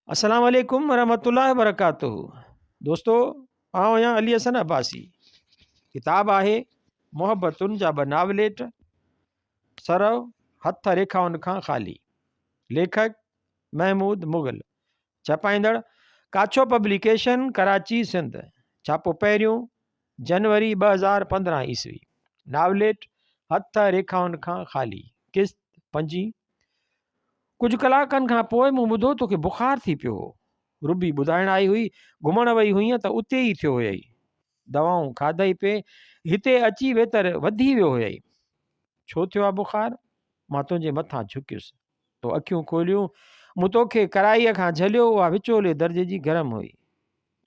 अस्सलाम वालेकुम वरहमतुल्लाहि वबरकातुहू। दोस्तों, आउं आहियां अली हसन अब्बासी। किताब आहे मोहब्बतुनि जा ॿ नावलेट, सरव हथ रेखाउनि खां ख़ाली। लेखक महमूद मुग़ल। छपाईंदड़ काछो पब्लिकेशन, कराची, सिंध। छापो पहिरियों जनवरी 2015 ईस्वी। नावलेट हथ रेखाउनि खां ख़ाली, किस्त 5। कुझु कलाकनि खां पोइ मूं ॿुधो तोखे बुखार थी पियो हो। रुबी ॿुधाइण आई हुई घुमण वई हुईं त उते ई थियो हुयई। दवाऊं खाधई पे, हिते अची वे त वधी वियो हुयई। छो थियो आहे बुखार? मां तुंहिंजे मथां झुकियुसि, तो अखियूं खोलियूं, मूं तोखे कराईअ खां झलियो, उहा विचोले दर्जे जी गरम हुई।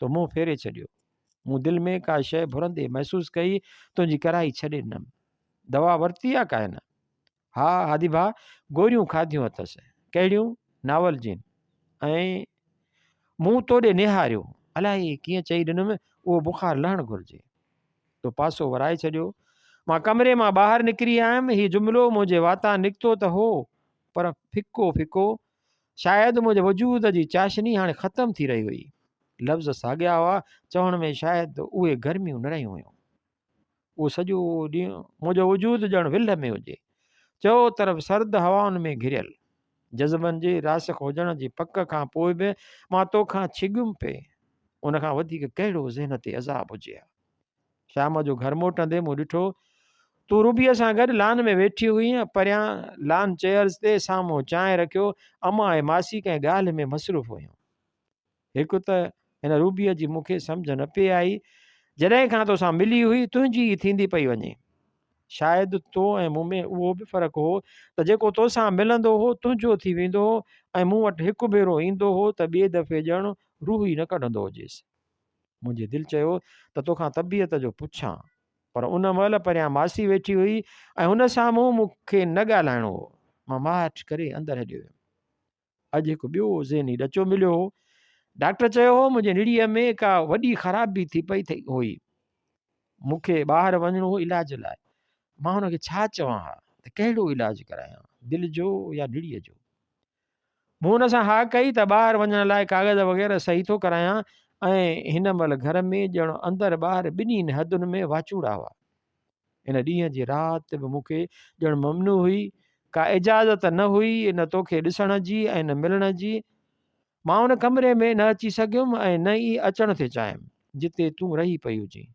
तो मुंहुं फेरे छॾियो। मूं दिलि में का शइ भुरंदे महसूसु कई, तुंहिंजी कराई छॾे ॾिनमि। दवा वरिती आहे का न? हा हादी भाउ, गोरियूं खाधियूं अथसि। कहिड़ियूं? नावल जी। ऐं मूं तोॾे निहारियो, अलाए कीअं चई ॾिनुमि, उहो बुखार लहणु घुरिजे। तो पासो वराए छॾियो। मां कमरे मां ॿाहिरि निकिरी आयुमि। हीउ जुमिलो मुंहिंजे वाता निकितो त हो, पर फिको फिको। शायदि मुंहिंजे वजूद जी चाशनी हाणे ख़तमु थी रही हुई। लफ़्ज़ साॻिया हुआ, चवण में शायदि उहे गर्मियूं न रहियूं हुयूं। उहो सॼो ॾींहुं मुंहिंजो वजूद ॼण विल्ह में हुजे, चओ तरफ़ सर्द हवाउनि में घिरियल। जज़्बनि जे रासिख़ हुजण जी पक खां पोइ बि मां तोखां छिॻुमि पे। उनखां वधीक कहिड़ो ज़हन ते अज़ाब हुजे हा। शाम जो घर मोटंदे मूं ॾिठो तूं रूबीअ सां गॾु लान में वेठी हुई। परियां लान चेयर्स ते साम्हूं चांहि रखियो, अम्मा ऐं मासी कंहिं ॻाल्हि में मसरूफ़ हुयूं। हिकु त हिन रूबीअ जी मूंखे सम्झ न पई आई, जॾहिं खां तोसां मिली हुई तुंहिंजी ई थींदी पई वञे। शायदि तो ऐं मूं में उहो बि फ़र्क़ु हो त जेको तोसां मिलंदो हो तुंहिंजो थी वेंदो हो, ऐं मूं वटि हिकु भेरो ईंदो हो त ॿिए दफ़े ॼण रूह ई न कढंदो हुजेसि। मुंहिंजे दिलि चयो त तोखां तबियत जो पुछां, पर उन महिल परियां मासी वेठी हुई ऐं हुन साम्हूं मूंखे न ॻाल्हाइणो हो। मां माठ करे अंदरि हलियो वियुमि। अॼु हिकु ॿियो ज़हनी ॾचो मिलियो हो। डॉक्टर चयो हो मुंहिंजे निड़ीअ में का वॾी ख़राबी थी पई हुई। मूंखे ॿाहिरि वञिणो हो इलाज लाइ। मां हुनखे छा चवां हा त कहिड़ो इलाजु करायां, दिलि जो या निड़ीअ जो? मूं हुन सां हा कई त ॿाहिरि वञण लाइ कागज़ वग़ैरह सही थो करायां, ऐं हिन महिल घर में ॼण अंदरि ॿाहिरि ॿिन्हिनि हदुनि में वाचूड़ा हुआ। इन ॾींहं जी राति बि मूंखे ॼण ममनू हुई, का इजाज़त न हुई न तोखे ॾिसण जी ऐं न मिलण जी। मां हुन कमरे में न अची सघियुमि ऐं न ई अचणु थे चाहियुमि जिते तूं रही पई हुजे।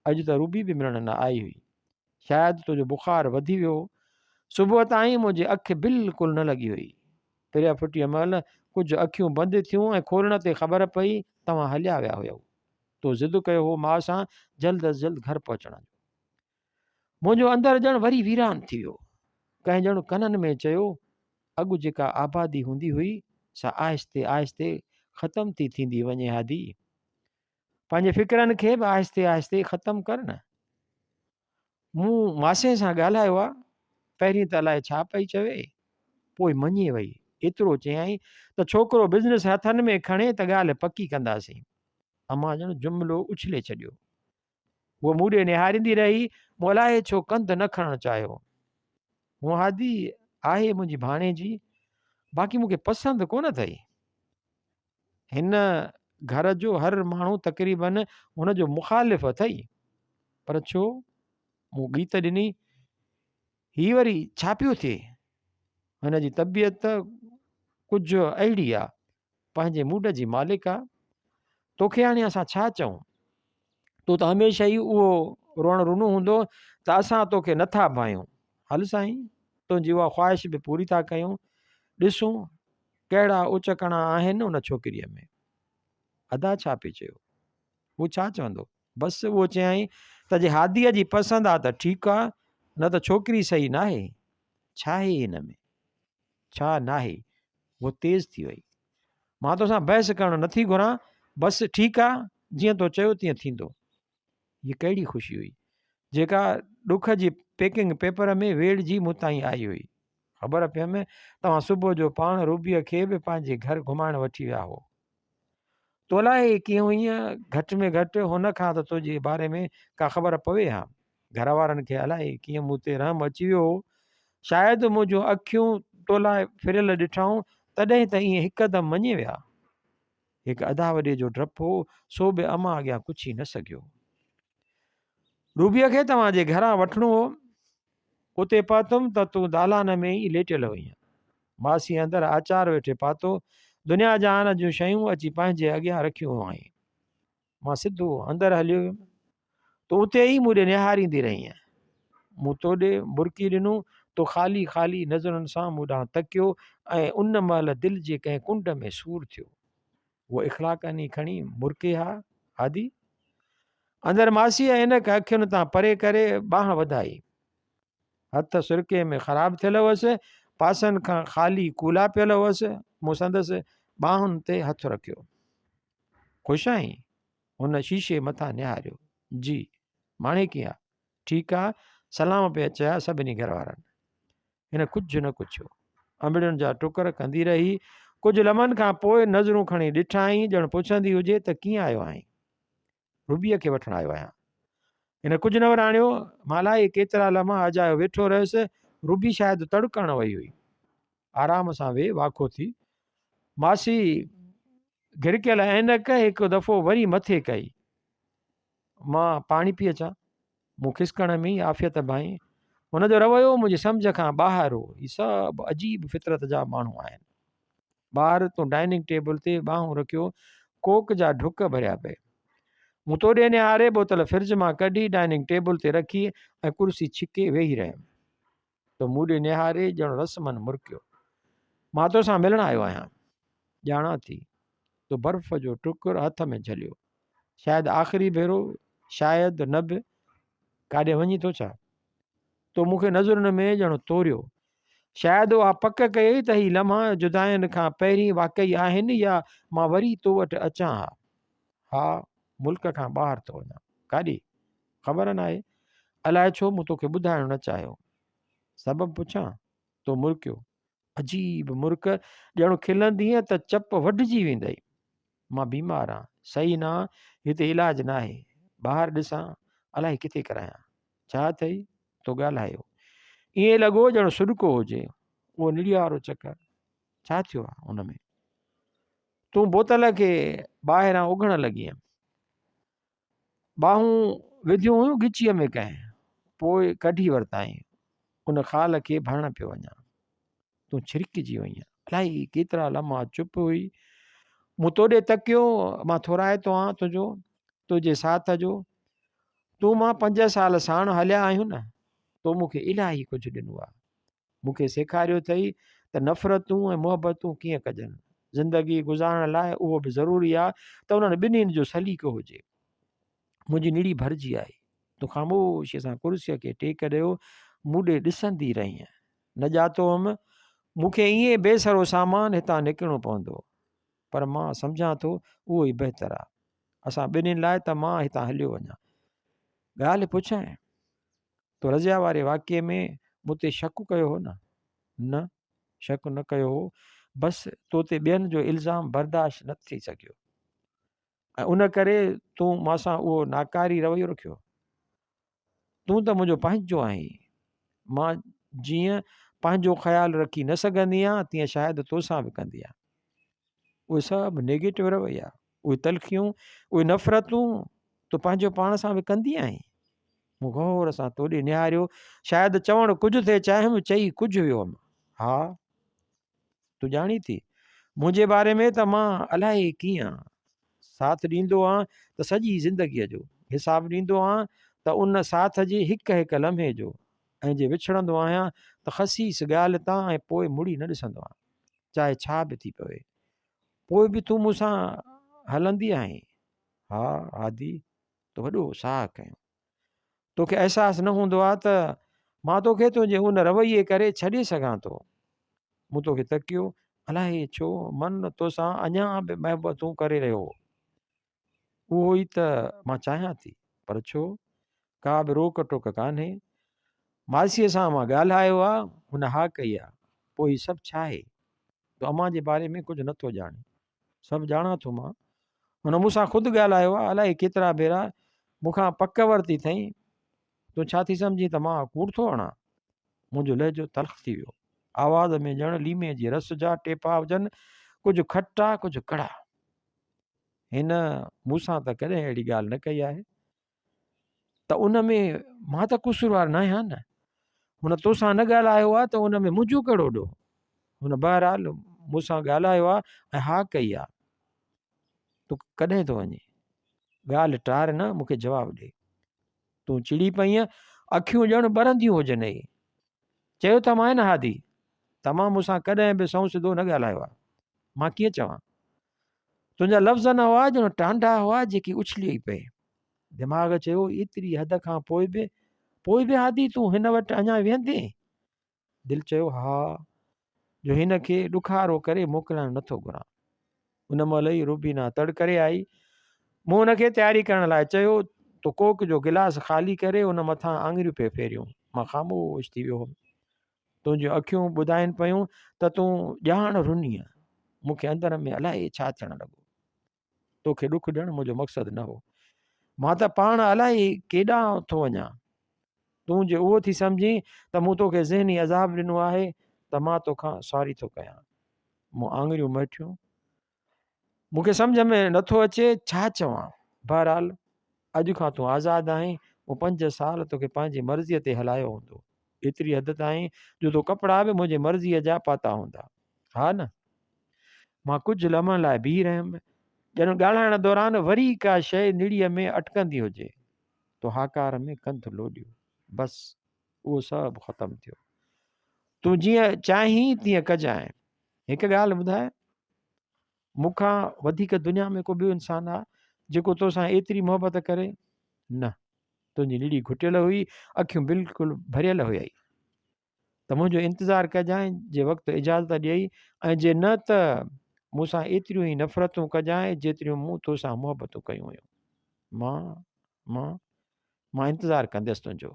अॼु त रूबी बि मिलण न आई हुई। शायदि तुंहिंजो बुखार वधी वियो। सुबुह ताईं मुंहिंजी अखि बिल्कुलु न लॻी हुई। पिरिया फुटीअ महिल कुझु अखियूं बंदि थियूं ऐं खोलण ते ख़बर पई तव्हां हलिया विया हुयव। तो ज़िद कयो हो माउ सां जल्द अज़ जल्द घर पहुचण जो। मुंहिंजो अंदरि ॼण वरी वीरान थी वियो। कंहिं ॼण कननि में चयो, अॻु जेका आबादी हूंदी हुई सा आहिस्ते आहिस्ते ख़तम थी थींदी वञे हादी। पंहिंजे फ़िक्रनि खे बि आहिस्ते आहिस्ते ख़तमु कर न। मूं मासे सां ॻाल्हायो आहे। पहिरीं त अलाए छा पई चवे, पोइ मञी वई। एतिरो चयईं त छोकिरो बिज़नेस हथनि में खणे त ॻाल्हि पकी कंदासीं। अमां ॼण जुमिलो उछले छॾियो। उहा मूं ॾे निहारींदी रही। मूं अलाए छो कंधु न खणणु चाहियो। मूं हादी आहे मुंहिंजी भाणे जी, बाक़ी मूंखे पसंदि कोन अथई। हिन घर जो हर माण्हू तक़रीबन हुनजो मुखालिफ़ अथई। पर छो? मूं गीत ॾिनी। ही वरी छा पियो थिए? हिन जी तबियत कुझु अहिड़ी आहे, पंहिंजे मूड जी मालिक आहे। तोखे हाणे असां छा चऊं? तूं त हमेशह ई उहो रोअण रुनो हूंदो त असां तोखे नथा भायूं। हल साईं, तुंहिंजी उहा ख़्वाहिश बि पूरी था कयूं। ॾिसूं कहिड़ा उचकणा आहिनि उन छोकिरीअ में। अदा छा पई चयो? हू छा चवंदो? बसि उहो चयईं त जे हादीअ जी पसंदि आहे त ठीकु आहे, न त छोकिरी सही न आहे। छा आहे हिन में? छा न आहे? उहो तेज़ थी वई। मां तोसां बहस करणु नथी घुरां, बसि ठीकु आहे, जीअं तो चयो तीअं थींदो। हीअ कहिड़ी ख़ुशी हुई जेका ॾुख जी पैकिंग पेपर में वेड़जी मूं ताईं आई हुई। ख़बर पियमि तव्हां सुबुह जो पाण रूबीअ खे बि पंहिंजे घर घुमाइण वठी विया हो। तो अलाए कीअं हुईं, घटि में घटि हुन खां त तुंहिंजे बारे में का ख़बर पवे हा। घर वारनि खे अलाए कीअं मूं ते रहम अची वियो हो। शायदि मुंहिंजूं अखियूं तो लाइ फिरियल ॾिठऊं तॾहिं त ईअं हिकदमि मञी विया। हिकु अधा वॾे जो डपु हो, सो बि अमां अॻियां कुझु ई न सघियो। रूबीअ खे तव्हांजे घरां वठिणो हो, उते पहुतुमि त तूं दालान में ई लेटियल हुईं। मासी अंदरि आचार वेठे पातो, दुनिया जहान जूं शयूं अची पंहिंजे अॻियां रखियूं हुआईं। मां सिधो अंदरि हलियो वियुमि, तो उते ई मूं ॾे निहारींदी रहीं। मूं तो ॾे बुरकी ॾिनो, तो ख़ाली ख़ाली नज़रुनि सां मूं ॾांहुं तकियो ऐं उन महिल दिलि जे कंहिं कुंड में सूर थियो। उहो इख़लाक़नी खणी मुरके हा हादी अंदरि मासीअ इन अखियुनि तां परे करे बांह वधाई। हथ सुरके में ख़राबु थियल हुअसि, पासनि खां ख़ाली कूला पियल हुअसि। मूं संदसि बाहुनि ते हथु रखियो। ख़ुशि आहीं? हुन शीशे मथां निहारियो। जी। माणे कीअं आहे? ठीकु आहे, सलाम पिया चया सभिनी घर वारनि। हिन कुझु न पुछियो, अंबड़ियुनि जा टुकर कंदी रही। कुझु लम्हनि खां पोइ नज़रूं खणी ॾिठाई, ॼण पुछंदी हुजे त कीअं आयो आहीं? रूबीअ खे वठणु आयो आहियां। हिन कुझु न वराणियो। मालाई केतिरा लम्हा अजायो वेठो रहियुसि। रूबी शायदि तड़कण वई हुई। आराम सां वेह, वाखो थी। मासी घिरकियल ऐनक हिकु दफ़ो वरी मथे कई। मां पाणी पी अचां? मूं खिसकण में ई आफ़ियत भाई। हुनजो रवैयो मुंहिंजी सम्झ खां ॿाहिरि हो। ही सभु अजीब फितरत जा माण्हू आहिनि। ॿाहिरि तूं डाइनिंग टेबल ते ॿाहूं रखियो, कोक जा ढुक भरिया पए। मूं तो ॾे निहारे बोतल फ्रिज मां कढी डाइनिंग टेबल ते रखी ऐं कुर्सी छिके वेही रहियमि। तो मूं ॾे निहारे ॼण रसमन मुरकियो। मां तोसां मिलणु आयो आहियां। ॼाणा थी। तो बर्फ़ जो टुकुर हथ में झलियो। शायदि आख़िरी भेरो, शायदि न बि। काॾे वञी थो छा? तो मूंखे नज़रुनि में ॼण तोरियो। शायदि उहा पक कई त ही लम्हा जुदाइनि खां पहिरीं वाक़ई आहिनि या मां वरी तो वटि अचां हा। हा, मुल्क खां ॿाहिरि थो वञा। काॾे? ख़बर न आहे। अलाए छो मूं तोखे ॿुधाइणु न चाहियो। सबबु पुछां? तो मुरकियो। अजीब मुर्क, ॼण खिलंदीअ त चप वढिजी वेंदई। मां बीमार आहियां, सही न, हिते इलाज न आहे। ॿाहिरि ॾिसां, अलाए किथे करायां। छा अथई? तो ॻाल्हायो। ईअं लॻो ॼण सुॾको हुजे। उहो निड़ियारो चकर। छा थियो आहे हुन में? तूं बोतल खे ॿाहिरां उघण लॻीअ। ॿाहूं विधियूं हुयूं गिचीअ में कंहिं, पोइ कढी वरिताई। उन ख़ाल खे भरणु पियो वञा। तूं छिरिकिजी वईं। अलाही केतिरा लम्हा चुप हुई। मूं तो ॾे तकियो। मां थोराए थो आहियां तुंहिंजे साथ जो। तूं मां 5 साल साण हलिया आहियूं न। तो मूंखे इलाही कुझु ॾिनो आहे। मूंखे सेखारियो अथई त नफ़रतूं ऐं मुहबतूं कीअं कजनि। ज़िंदगी गुज़ारण लाइ उहो बि ज़रूरी आहे त उन्हनि ॿिन्हिनि जो सलीक़ो हुजे। मुंहिंजी निड़ी भरिजी आई। तूं ख़ामोशीअ सां कुर्सीअ खे टेक ॾियो, मूं ॾे ॾिसंदी रहीं। न ॼातो हुअमि। मूंखे ईअं बेसरो सामान हितां निकिरणो पवंदो, पर मां सम्झां थो उहो ई बहितरु आहे असां ॿिन्हिनि लाइ, त मां हितां हलियो वञा। ॻाल्हि पुछां? तो रज़िया वारे वाक़िए में मूं ते शक कयो हो न? न, शक न कयो हो। बसि तो ते ॿियनि जो इल्ज़ाम बर्दाश्त न थी सघियो ऐं उन करे तूं मांसां उहो नाकारी रवैयो रखियो। तूं त मुंहिंजो पंहिंजो आहीं। मां जीअं पंहिंजो ख़्यालु रखी न सघंदी आहियां, तीअं शायदि तोसां बि कंदी आहे। उहे सभु नेगेटिव रवैया, उहे तलखियूं, उहे नफ़रतूं तूं पंहिंजो पाण सां बि कंदी आहीं। मूं गौर सां तो ॾे निहारियो। शायदि चवणु कुझु थिए चाहियुमि, चई कुझु वियो हुअमि। हा, तूं ॼाणी थी मुंहिंजे बारे में त मां अलाए कीअं साथ ॾींदो आहियां त सॼी ज़िंदगीअ जो हिसाबु ॾींदो आहियां त उन साथ जे हिकु हिकु लम्हे जो, ऐं जे विछड़ंदो आहियां त ख़सीस ॻाल्हि तां ऐं पोइ मुड़ी न ॾिसंदो आहियां, चाहे छा बि थी पवे। पोइ बि तूं मूंसां हलंदी आहीं। हा आदी, तो वॾो साह कयो। तोखे अहसासु न हूंदो आहे त मां तोखे तुंहिंजे उन रवैये करे छॾे सघां थो। मूं तोखे तकियो। अलाए छो मन तोसां अञा बि महबतूं करे रहियो। उहो ई त मां चाहियां थी, पर छो? का बि रोक टोक कान्हे। मासीअ सां मां ॻाल्हायो आहे, हुन हा कई आहे। पोइ हीउ सभु छा आहे? तो अम्मा जे बारे में कुझु नथो ॼाणे। सभु ॼाणा थो मां। हुन मूंसां ख़ुदि ॻाल्हायो आहे, अलाए केतिरा भेरा। मूंखां पक वरिती अथई। तूं छा थी सम्झी त मां कूड़ थो हणां? मुंहिंजो लहजो तल्ख़ थी वियो। आवाज़ में ॼण लीमे जे रस जा टेपा हुजनि, कुझु खटा कुझु कड़ा। हिन मूंसां त कॾहिं अहिड़ी ॻाल्हि न कई आहे, त उन में मां त क़सूरवार न आहियां न, हुन तोसां न ॻाल्हायो आहे त उन में मुंहिंजो कहिड़ो ॾोह। हुन बहरहाल मूंसां ॻाल्हायो आहे ऐं हा कई आहे। तूं कॾहिं थो वञे, ॻाल्हि टार न, मूंखे जवाबु ॾे। तूं चिड़ी पईं, अखियूं ॼण ॿरंदियूं हुजनि। चयो त मां न हादी, तमां मूंसां कॾहिं बि सऊं सिधो न ॻाल्हायो आहे। मां कीअं चवां, तुंहिंजा लफ़्ज़ न हुआ ॼण टांडा हुआ जेकी उछली पए। दिमाग़ चयो एतिरी हद खां पोइ बि हादी तूं हिन वटि अञा वेंदे। दिलि चयो हा, जो हिन खे ॾुखारो करे मोकिलणु नथो घुरां। उन महिल ई रुबीना तड़ करे आई। मूं हुनखे तयारी करण लाइ चयो, तो कोक जो गिलास ख़ाली करे उन मथां आङुरियूं पे फेरियूं। मां ख़ामोश थी वियो हुउमि। तुंहिंजियूं अखियूं ॿुधाइनि पियूं त तूं ॼाण रुनीअ। मूंखे अंदर में अलाए छा थियणु लॻो। तोखे ॾुखु ॾियणु मुंहिंजो मक़सदु न हो। मां त पाण अलाए केॾांहुं थो वञा। तूं जे उहो थी सम्झी त मूं तोखे ज़हनी अज़ाब ॾिनो आहे त मां तोखां सॉरी थो कयां। मूं आङुरियूं मटियूं। मूंखे सम्झ में नथो अचे छा चवां। बहरहाल अॼु खां तूं आज़ादु आहीं। मूं 5 साल तोखे पंहिंजी मर्ज़ीअ ते हलायो हूंदो, एतिरी हद ताईं जो तो कपिड़ा बि मुंहिंजी मर्ज़ीअ जा पाता हूंदा। हा न। मां कुझु लम्हनि लाइ बीह रहियमि, ॼण ॻाल्हाइण दौरान वरी का शइ निड़ीअ में अटकंदी हुजे। तो हाकार में कंधु लोॾियो। बसि उहो सभु ख़तमु थियो। तूं जीअं चाहीं तीअं कजांइ। हिकु ॻाल्हि ॿुधाए, मूंखां वधीक दुनिया में को ॿियो इंसानु आहे जेको तोसां एतिरी मोहबत करे? न। तुंहिंजी निड़ी घुटियल हुई, अखियूं बिल्कुलु भरियल हुयई। त मुंहिंजो इंतज़ारु कजांइ जे वक़्तु इजाज़त ॾियई, ऐं जे न त मूंसां एतिरियूं ई नफ़रतूं कजांइ जेतिरियूं मूं तोसां मोहबतूं कयूं हुयूं। मां इंतज़ारु कंदसि तुंहिंजो।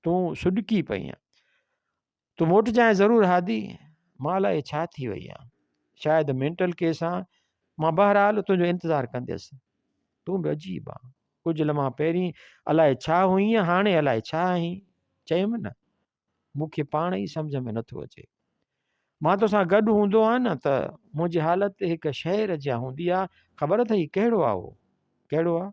तूं सुॾकी पई आहीं। तूं मोटिजांइ ज़रूरु हादी। मां अलाए छा थी वई आहे, शायदि मेंटल केस आहे। मां बहरहाल तुंहिंजो इंतज़ारु कंदसि। तूं बि अजीब आहे। कुझु लम्हा पहिरीं अलाए छा हुई, हाणे अलाए छा आहीं। चयुमि न, मूंखे पाण ई सम्झ में नथो अचे। मां तोसां गॾु हूंदो आहे न त मुंहिंजी हालत हिकु शहर जा हूंदी आहे। ख़बर अथई कहिड़ो आहे उहो? कहिड़ो आहे?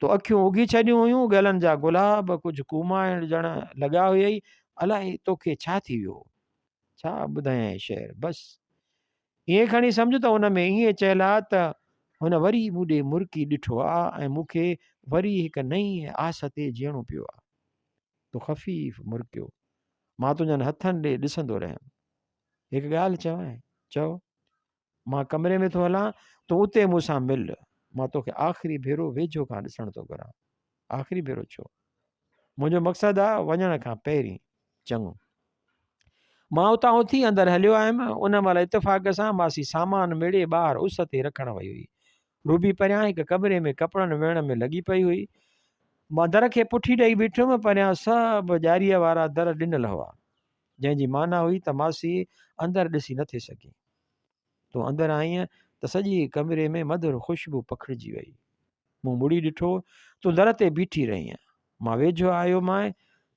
तो अखियूं उगी छॾियूं हुयूं, गलनि जा गुलाब कुझु कुमाइण ॼण लॻा हुयई। अलाए तोखे छा थी वियो? छा ॿुधायई शहर? बसि ईअं खणी सम्झ त हुन में ईअं चयल आहे त हुन वरी मूं ॾे मुर्की ॾिठो आहे ऐं मूंखे वरी हिकु नई आस ते जीअणो पियो आहे। तो ख़फ़ीफ़ मुर्कियो। मां तुंहिंजनि हथनि ॾे ॾिसंदो रहियमि। हिकु ॻाल्हि चवां? चओ। मां कमरे में थो हलां, तूं उते मूंसां मिल। मां तोखे आख़िरी भेरो वेझो खां ॾिसण थो घुरां। आख़िरी भेरो छो? मुंहिंजो मक़सदु आहे वञण खां पहिरीं। चङो। मां उतां उथी अंदरि हलियो आयुमि। उन महिल इतफ़ाक़ सां मासी सामान मिड़े ॿाहिरि उस ते रखण वई हुई। रूबी परियां हिकु कमरे में कपिड़नि वेहण में लॻी पई हुई। मां दर खे पुठी ॾेई बीठुमि। परियां सभु ॼारीअ वारा दर ॾिनल हुआ, जंहिंजी माना हुई त मासी अंदरि ॾिसी नथे सघे। तूं अंदरि आईं त सॼी कमरे में मधुर ख़ुशबू पखिड़िजी वई। मूं मुड़ी ॾिठो, तूं दर ते बीठी रही। मां वेझो आयो मां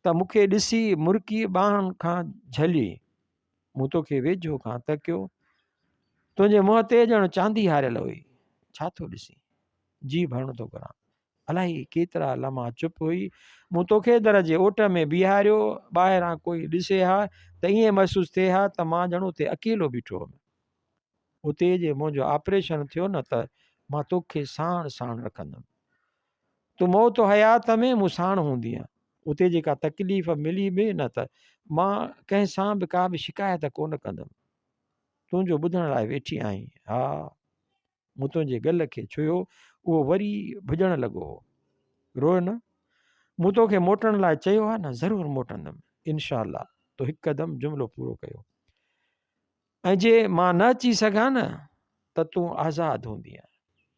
त मूंखे ॾिसी मुर्की ॿाहनि खां झली। मूं तोखे वेझो खां तकियो। तुंहिंजे मुंहं ते ॼण चांदी हारियल हुई। छा थो ॾिसी? जी भरणो थो करां। अलाए केतिरा लम्हा चुप हुई। मूं तोखे दर जे ओट में बीहारियो। ॿाहिरां कोई ॾिसे हा त ईअं महसूसु थिए हा त मां ॼण उते अकेलो बीठो हुउमि। उते जे मुंहिंजो ऑपरेशन थियो न त मां तोखे साण साण रखंदुमि। तूं मौत हयात में मूं साण हूंदीअ। उते जेका तकलीफ़ मिली बि न त मां कंहिंसां बि का बि शिकायत कोन कंदुमि। तुंहिंजो ॿुधण लाइ वेठी आहीं। हा, मूं तुंहिंजे गल खे छुयो, उहो वरी भुॼणु लॻो हो। रोए न। मूं तोखे मोटण लाइ चयो आहे न, ज़रूरु मोटंदुमि इनशा अल्लाह। तो हिकदमि जुमिलो पूरो कयो। ऐं जे मां न अची सघां न त तूं आज़ादु हूंदीअ।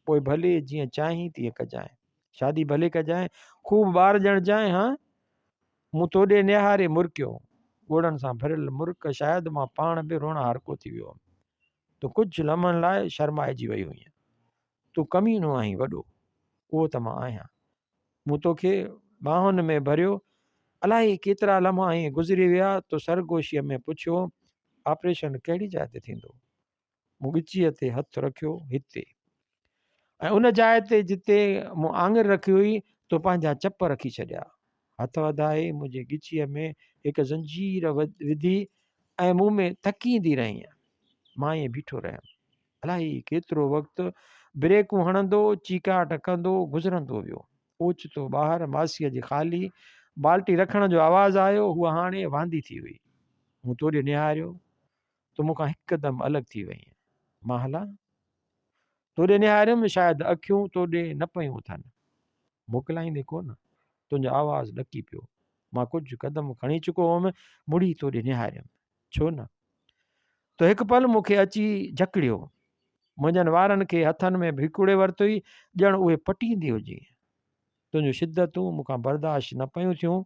पोइ भले जीअं चाहीं तीअं कजांइ। शादी भले कजांइ, ख़ूब ॿार ॼणजांइ। हा, मूं तोॾे निहारे मुर्कियो। ॻोड़नि सां भरियल मुर्क शायदि मां पाण बि रोअण हारको थी वियो हुअमि। तूं कुझु लम्हनि लाइ शर्माइजी वई हुई। तूं कमीनो आहीं वॾो। उहो त मां आहियां। मूं तोखे ॿाहुनि में भरियो। अलाए केतिरा लम्हा ईअं गुज़री विया। तो सरगोशीअ में पुछियो, ऑपरेशन कहिड़ी जाइ ते थींदो? मूं ॻिचीअ ते हथु रखियो। हिते। ऐं उन जाइ ते जिते मूं आङुर रखी हुई तो पंहिंजा चप रखी छॾिया। हथ वधाए मुंहिंजे गिचीअ में हिकु ज़ंजीर विधी ऐं मूं में थकींदी रही। मां ईअं बीठो रहियमि। अलाही केतिरो वक़्तु ब्रेकूं हणंदो चीकाट कंदो गुज़रंदो वियो। ओचितो ॿाहिरि मासीअ जी ख़ाली बाल्टी रखण जो आवाज़ु आयो। हूअ हाणे वांदी थी हुई। मूं तोॾे निहारियो तो मूंखां हिकदमि अलॻि थी वई। मां हलां तोॾे निहारियमि, शायदि अखियूं तोॾे न पियूं थियनि। मोकिलाईंदे कोन, तुंहिंजो आवाज़ु ॾकी पियो। मां कुझु क़दम खणी चुको हुअमि, मुड़ी तोॾे निहारियमि। छो न? तो हिकु पल मूंखे अची जकड़ियो। मुंहिंजनि वारनि खे हथनि में भिकुड़े वरितुई, ॼण उहे पटींदी हुजे। तुंहिंजूं शिदतूं मूंखां बर्दाश्त न पियूं थियूं।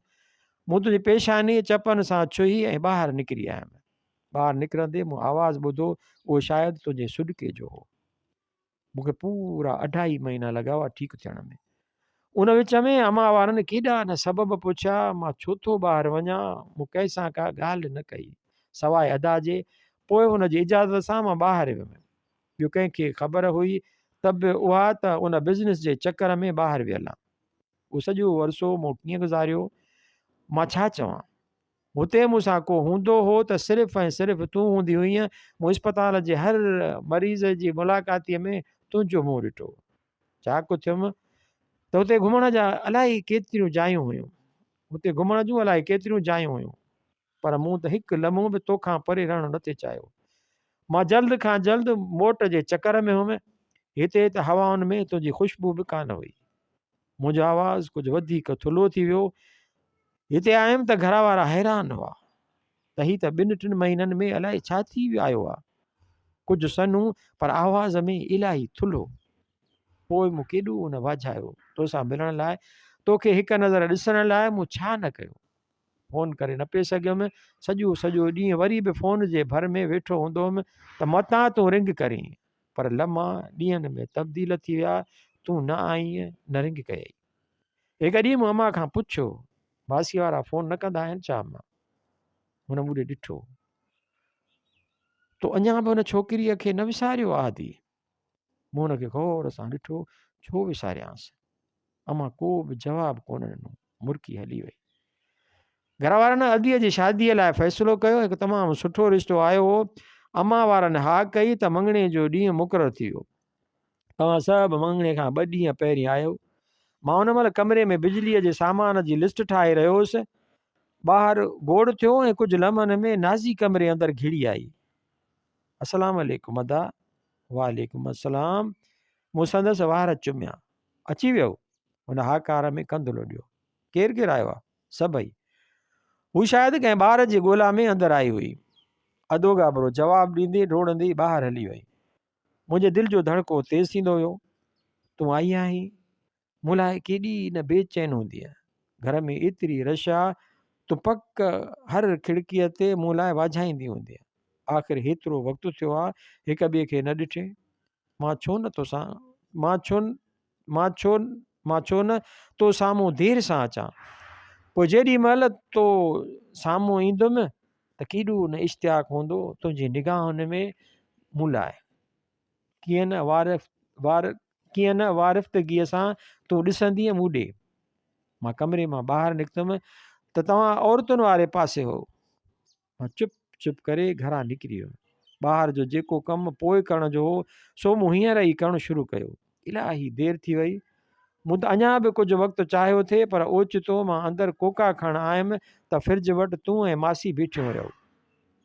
मूं तुंहिंजी पेशानी चपनि सां छुही ऐं ॿाहिरि निकिरी आयुमि। ॿाहिरि निकिरंदे मूं आवाज़ु ॿुधो, उहो शायदि तुंहिंजे सुॾके जो हो। मूंखे पूरा 2.5 महीना लॻा हुआ ठीकु थियण में। उन विच में अम्मा वारनि केॾा न सबब पुछिया। मां छो थो ॿाहिरि वञा? मूं कंहिंसां का ॻाल्हि न कई सवाइ अदा जे। पोइ हुनजी इजाज़त सां मां ॿाहिरि वियुमि। ॿियो कंहिंखे ख़बर हुई त बि उहा त उन बिज़नेस जे चकर में ॿाहिरि वियल आहे। उहो सॼो वरसो मूं कीअं गुज़ारियो? मां छा चवां? हुते मूंसां को हूंदो हो त सिर्फ़ु ऐं सिर्फ़ु तूं हूंदी हुईं। मूं इस्पताल जे हर मरीज़ जी मुलाक़ातीअ में तुंहिंजो मुंहुं ॾिठो। चाक थियुमि त हुते घुमण जा अलाही केतिरियूं जायूं हुयूं। हुते घुमण जूं अलाही केतिरियूं जायूं हुयूं, पर मूं त हिकु लम्हो बि तोखां परे रहणु न थे चाहियो। मां जल्द खां जल्द मोट जे चकर में हुउमि। हिते त हवाउनि में तुंहिंजी ख़ुशबू बि कान हुई। मुंहिंजो आवाज़ु कुझु वधीक थुलो थी वियो। हिते आयुमि त घर वारा हैरान हुआ त हीअ त 2-3 महीननि में अलाए छा थी आयो आहे। कुझु सनू पर आवाज़ में इलाही थुलो। पोइ मूं केॾो न वाझायो तोसां मिलण लाइ, तोखे हिकु नज़र ॾिसण लाइ। मूं छा न कयो। फ़ोन करे न पिए सघियुमि। सॼो ॾींहुं वरी बि फ़ोन जे भर में वेठो हूंदो हुअमि त मतां तूं रिंग करीं, पर लम्हा ॾींहंनि में तब्दील थी विया। तूं न आईं न रिंग कयई। हिकु ॾींहुं मूं अम्मा खां पुछियो, बासी वारा फ़ोन न कंदा आहिनि छा? अम्मा। हुन मूं ॾे ॾिठो। तो अञा बि हुन छोकिरीअ खे न विसारियो आहे? आदि मूं हुनखे गौर सां ॾिठो। छो विसारियांसि? अम्मा को बि जवाबु कोन ॾिनो, मुरकी हली वई। घर वारनि अदीअ जी शादीअ लाइ फ़ैसिलो कयो। हिकु तमामु सुठो रिश्तो आयो हो। अम्मा वारनि हा कई त मंगणे जो ॾींहुं मुक़ररु थी वियो। तव्हां सभु मंगणे खां 2 ॾींहं पहिरीं आयो। मां हुन महिल कमरे में बिजलीअ जे सामान जी लिस्ट ठाहे रहियो हुउसि। ॿाहिरि गोड़ थियो ऐं कुझु लम्हनि में नाज़ी कमरे अंदरि घिड़ी आई। अस्सलाम वालेकुम अदा। वालेकुम अस्सलाम। मूं संदसि वार चुमिया। अची वियो? हुन हाकार में कंधु लोॾियो। केरु आयो आहे? सभई। हू शायदि कंहिं ॿार जी ॻोल्हा में अंदरि आई हुई। अधो गाबरो जवाबु ॾींदी डोड़ंदी ॿाहिरि हली वई। मुंहिंजे दिलि जो धड़को तेज़ थींदो वियो। तूं आई आहीं? मूं लाइ केॾी न बेचैन हूंदी आहे। घर में एतिरी रश आहे, तूं पक हर खिड़कीअ ते मूं लाइ वाझाईंदी हूंदी आहे। आख़िर हेतिरो वक़्तु थियो आहे हिक ॿिए खे न ॾिठे। मां छो न तो साम्हूं देरि सां अचां? पोइ जेॾी महिल तो साम्हूं ईंदुमि त केॾो न इश्तियाक हूंदो तुंहिंजी निगाहुनि में मूं लाइ। कीअं न वारिफ़तगीअ सां तूं ॾिसंदीअ मूं ॾे। मां कमरे मां ॿाहिरि निकितुमि त तव्हां औरतुनि वारे पासे हो। मां चुप करे घरां निकिरी वियुमि। ॿाहिरि जो जेको कमु पोइ करण जो हो सो मूं हींअर ई करणु शुरू कयो। इलाही देरि थी वई। मूं त अञा बि कुझु वक़्तु चाहियो थिए, पर ओचितो मां अंदरि कोका खणणु आयुमि त फ्रिज वटि तूं ऐं मासी बीठियूं रहियो।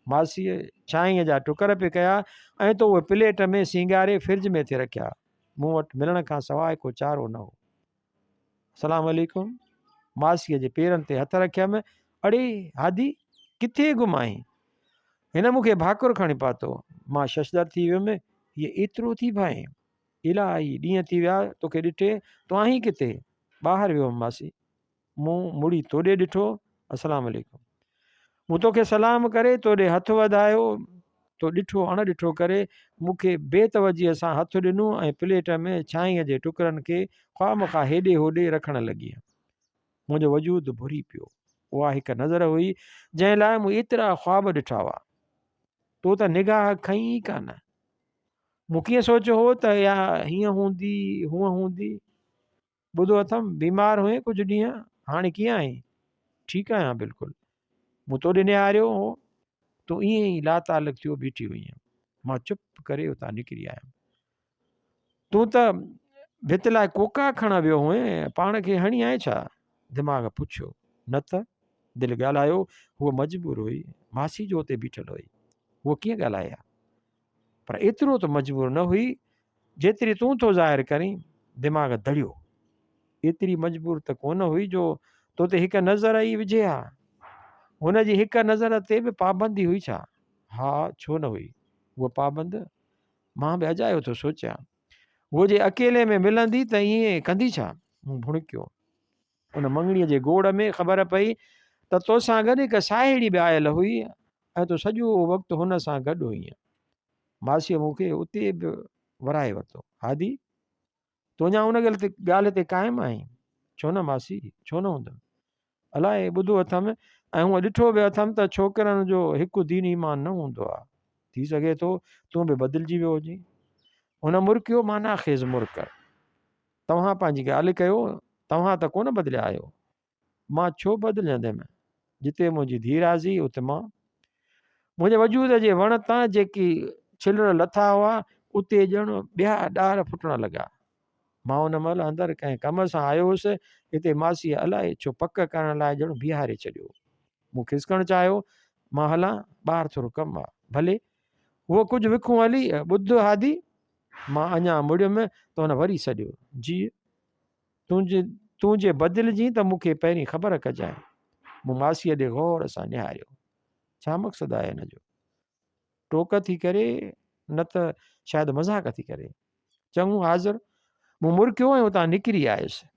मासीअ चांहीअ जा टुकर पे कया ऐं तो उहे प्लेट में सींगारे फ्रिज में थे रखिया। मूं वटि मिलण खां सवाइ को चारो न हो। अस्सलाम वालेकुम। मासीअ जे पेरनि ते हथ रखियमि। अड़े हादी, किथे गुम आहीं? हिन मूंखे भाकुर खणी पातो। मां शशदर थी वियुमि। हीअ एतिरो थी भाएं? इलाही ॾींहं थी विया तोखे ॾिठे। तूं आहीं किथे? ॿाहिरि वियुमि मासी। मूं मुड़ी तोॾे ॾिठो। अस्सलाम वालेकुम। मूं तोखे सलाम करे तोॾे हथु वधायो। तो ॾिठो अणॾिठो करे मूंखे बेतवजीअ सां हथु ॾिनो ऐं प्लेट में चांहीअ जे टुकरनि खे ख़्वामख़ा हेॾे होॾे रखणु लॻी। मुंहिंजो वजूद भुरी पियो। उहा हिकु नज़र हुई जंहिं लाइ मूं एतिरा ख़्वाब ॾिठा हुआ। तो त निगाह खईं कान। मूं कीअं सोचियो हो त या हीअं हूंदी हूअं हूंदी, ॿुधो अथमि बीमार हुए कुझु ॾींहं, हाणे कीअं आहीं? ठीकु आहियां बिल्कुलु। मूं तो ॾिने आरियो हो, तूं ईअं ई लातालक थियो बीठी हुईं। मां चुप करे उतां निकिरी आयुमि। तूं त भित लाइ कोका खण वियो हुएं, पाण खे हणी आहे छा? दिमाग़ पुछियो। न त, दिलि ॻाल्हायो, हूअ मजबूर हुई, मासी जो उते बीठल हुई, हूअ कीअं ॻाल्हाए हा? पर एतिरो त मजबूर न हुई जेतिरी तूं थो ज़ाहिर करीं। दिमाग़ दड़ियो। एतिरी मजबूर त कोन हुई जो तो ते हिकु नज़र ई विझे हा। हुनजी हिकु नज़र ते बि पाबंदी हुई छा? हा, छो न हुई उहा पाबंद? मां बि अजायो थो सोचियां, उहो जे अकेले में मिलंदी त ईअं कंदी छा? मूं भुणकियो। उन मंगणीअ जे गोड़ में ख़बर पई त तोसां गॾु हिकु साहेड़ी बि आयल हुई ऐं तो सॼो वक़्तु हुन सां गॾु हुईं। मासीअ मूंखे उते बि वराए वरितो। हादी, तूं अञा उन ॻाल्हि ते क़ाइमु आहीं? छो न मासी, छो न हूंदुमि? अलाए, ॿुधो अथमि ऐं हूअं ॾिठो बि अथमि त छोकिरनि जो हिकु दीन ईमान न हूंदो आहे। थी सघे थो तूं बि बदिलजी वियो हुजे। हुन मुर्कियो माना ख़ेज़ मुर्क। तव्हां पंहिंजी ॻाल्हि कयो, तव्हां त कोन बदिलिया आहियो। मां छो बदिलंदुमि? जिते मुंहिंजी धीउ राज़ी उते मां। मुंहिंजे वजूद जे वण तां जेकी छिलड़ लथा हुआ उते ॼण ॿिया ॾार फुटण लॻा। मां उन महिल अंदरि कंहिं कम सां आयो हुउसि, हिते मासीअ अलाए छो पक करण लाइ ॼण बीहारे छॾियो। मूं खिसकणु चाहियो, मां हलां, ॿाहिरि थोरो कमु आहे। भले, उहो कुझु विखूं हली, ॿुध हादी। मां अञा मुड़ियुमि त हुन वरी सॾियो। जी, तूं जे बदिलजी त मूंखे पहिरीं ख़बर कजांइ। मूं मासीअ ॾे गौर सां निहारियो। छा मक़सदु आहे हिन जो? टोक थी करे, न त शायदि मज़ाक थी करे? चङो हाज़िर। मूं मुर्कियो ऐं उतां निकिरी आयुसि।